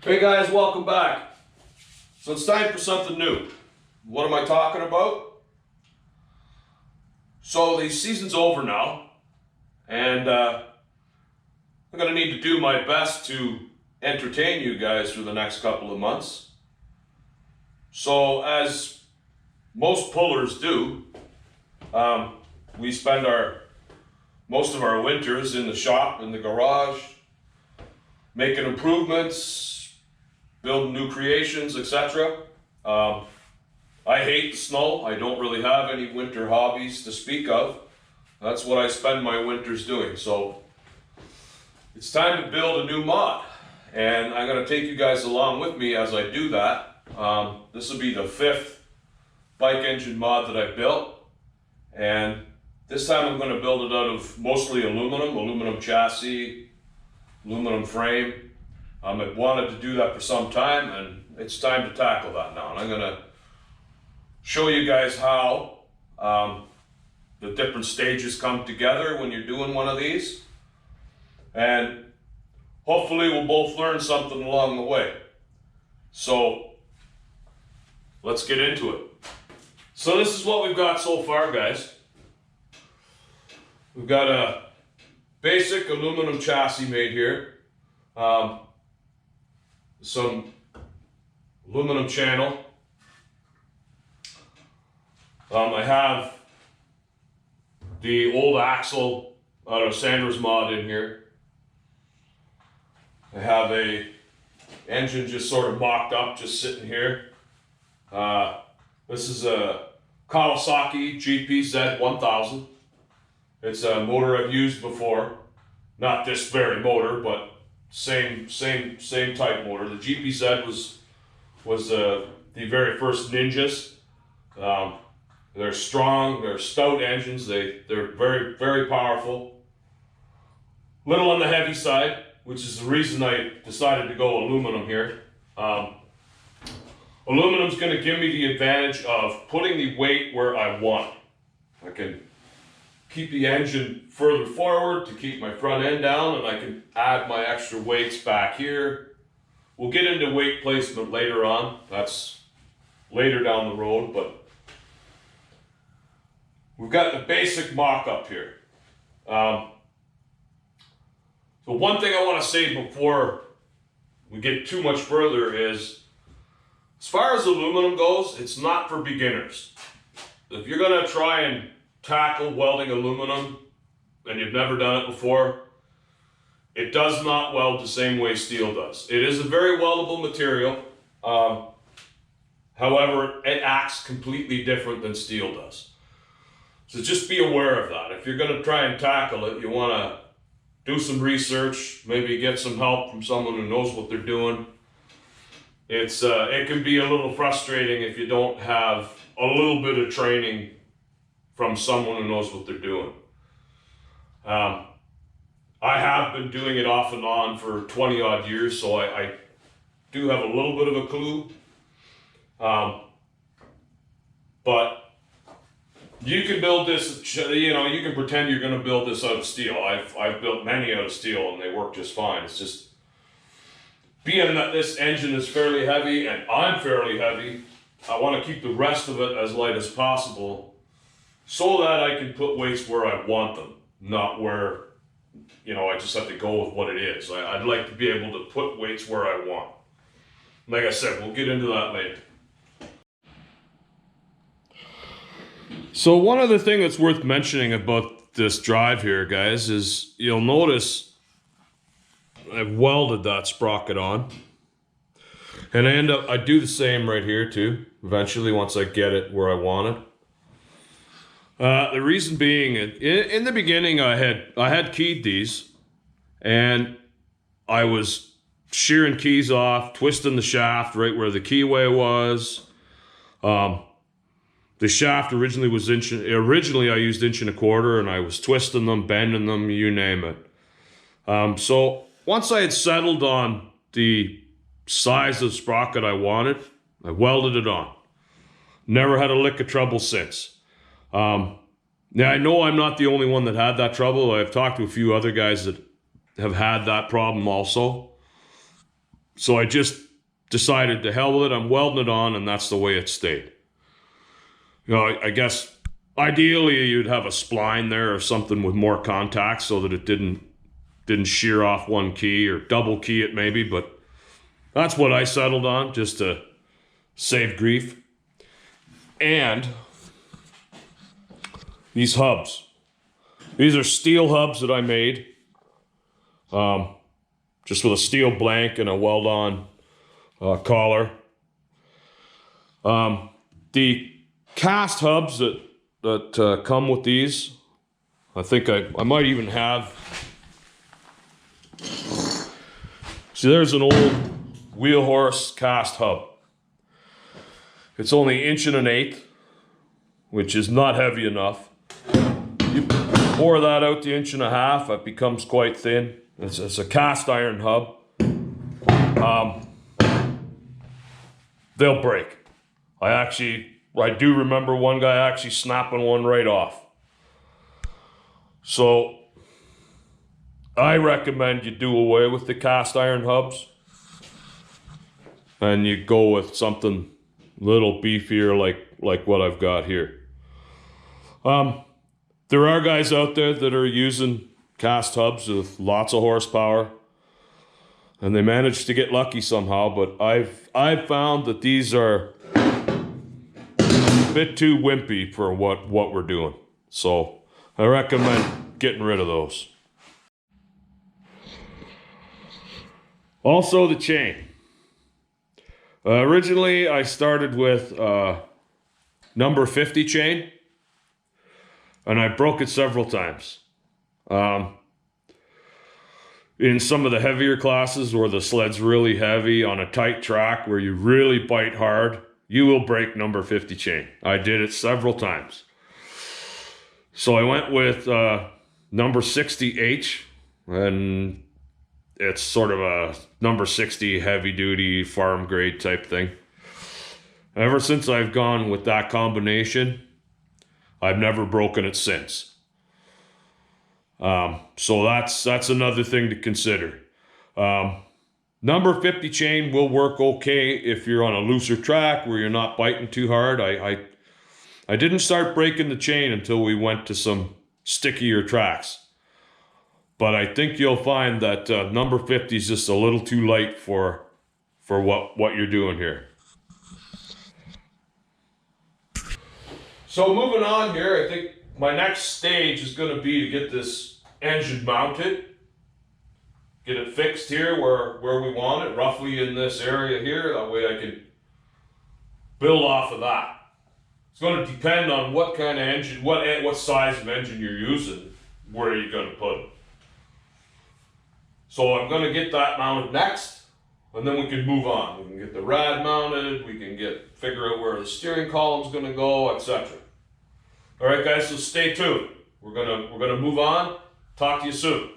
Hey guys, welcome back. So it's time for something new. What am I talking about? So the season's over now, and I'm going to need to do my best to entertain you guys for the next couple of months. So as most pullers do, we spend most of our winters in the shop, in the garage, making improvements, building new creations, etc. I hate the snow. I don't really have any winter hobbies to speak of. That's what I spend my winters doing. So it's time to build a new mod, and I'm going to take you guys along with me as I do that. This will be the 5th bike engine mod that I built, and this time I'm going to build it out of mostly aluminum chassis, aluminum frame. I've wanted to do that for some time, and it's time to tackle that now. And I'm going to show you guys how the different stages come together when you're doing one of these. And hopefully we'll both learn something along the way. So let's get into it. So this is what we've got so far, guys. We've got a basic aluminum chassis made here. Some aluminum channel. I have the old axle out of Sandra's mod in here. I have a engine just sort of mocked up, just sitting here. This is a Kawasaki GPZ 1000. It's a motor I've used before. Not this very motor, but same type motor. The GPZ was the very first Ninjas. They're strong, they're stout engines, they're very, very powerful. Little on the heavy side, which is the reason I decided to go aluminum here. Aluminum's going to give me the advantage of putting the weight where I want. I can keep the engine further forward to keep my front end down, and I can add my extra weights back here. We'll get into weight placement later on. That's later down the road, but we've got the basic mock-up here. So one thing I want to say before we get too much further is, as far as aluminum goes, it's not for beginners. If you're going to try and tackle welding aluminum and you've never done it before, it does not weld the same way steel does. It is a very weldable material. However, it acts completely different than steel does. So just be aware of that. If you're going to try and tackle it, you want to do some research, maybe get some help from someone who knows what they're doing. It can be a little frustrating if you don't have a little bit of training from someone who knows what they're doing. I have been doing it off and on for 20 odd years, so I do have a little bit of a clue. But you can build this, you can pretend you're going to build this out of steel. I've built many out of steel and they work just fine. It's just, being that this engine is fairly heavy and I'm fairly heavy, I want to keep the rest of it as light as possible so that I can put weights where I want them, not where, I just have to go with what it is. I'd like to be able to put weights where I want. Like I said, we'll get into that later. So one other thing that's worth mentioning about this drive here, guys, is you'll notice I've welded that sprocket on. And I do the same right here too, eventually once I get it where I want it. The reason being, in the beginning I had keyed these, and I was shearing keys off, twisting the shaft right where the keyway was. The shaft originally I used 1.25 inches, and I was twisting them, bending them, you name it. So once I had settled on the size of sprocket I wanted, I welded it on. Never had a lick of trouble since. Now, I know I'm not the only one that had that trouble. I've talked to a few other guys that have had that problem also. So I just decided to hell with it. I'm welding it on, and that's the way it stayed. You know, I guess ideally you'd have a spline there or something with more contact so that it didn't shear off one key, or double key it maybe, but that's what I settled on just to save grief. And these hubs. These are steel hubs that I made. Just with a steel blank and a weld-on collar. The cast hubs that come with these, I think I might even have. See, there's an old wheel horse cast hub. It's only 1.1 inch, which is not heavy enough. You pour that out to 1.5 inch, it becomes quite thin. It's a cast iron hub. They'll break. I do remember one guy actually snapping one right off. So I recommend you do away with the cast iron hubs and you go with something a little beefier like what I've got here. There are guys out there that are using cast hubs with lots of horsepower, and they manage to get lucky somehow, but I've found that these are a bit too wimpy for what we're doing. So I recommend getting rid of those. Also the chain. Originally I started with number 50 chain, and I broke it several times. In some of the heavier classes where the sled's really heavy on a tight track where you really bite hard, you will break number 50 chain. I did it several times. So I went with number 60H, and it's sort of a number 60 heavy duty farm grade type thing. Ever since I've gone with that combination, I've never broken it since. So that's another thing to consider. Number 50 chain will work okay if you're on a looser track where you're not biting too hard. I didn't start breaking the chain until we went to some stickier tracks. But I think you'll find that number 50 is just a little too light for what you're doing here. So moving on here, I think my next stage is going to be to get this engine mounted. Get it fixed here where we want it, roughly in this area here. That way I can build off of that. It's going to depend on what kind of engine, what size of engine you're using, where you're going to put it. So I'm going to get that mounted next, and then we can move on. We can get the rad mounted, we can figure out where the steering column's going to go, etc. All right, guys, so stay tuned. We're gonna move on. Talk to you soon.